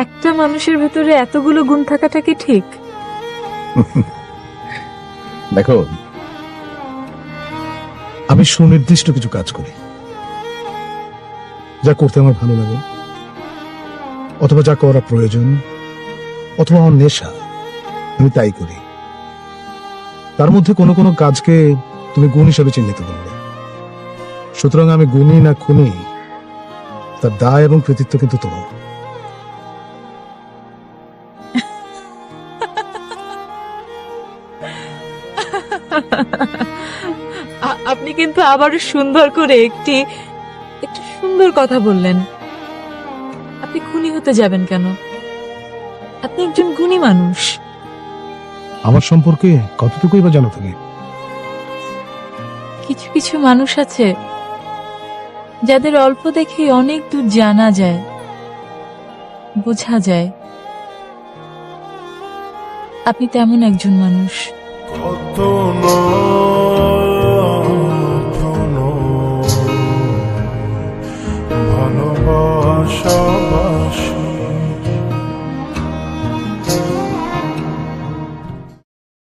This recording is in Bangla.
একটা মানুষের ভেতরে এতগুলো গুণ থাকাটা কি ঠিক? দেখো, আমি সুনির্দিষ্ট কিছু কাজ করি, যা করতে আমার ভালো লাগে, অথবা যা করা প্রয়োজন, অথবা আমার নেশা, আমি তাই করি। তার মধ্যে কোনো কোনো কাজকে তুমি গুণ হিসাবে চিহ্নিত করবে। সুতরাং আমি গুণী না খুনি, তার দায় এবং কৃতিত্ব কিন্তু তোমার। আপনি কিন্তু আবারও সুন্দর করে একটি সুন্দর কথা বললেন। আপনি খুনি হতে যাবেন কেন? আপনি একজন গুণী মানুষ। আমার সম্পর্কে কতটুকুই বা জানো তুমি? কিছু কিছু মানুষ আছে যাদের অল্প দেখে অনেক দূর জানা যায়, বোঝা যায়। আপনি তেমন একজন মানুষ। কত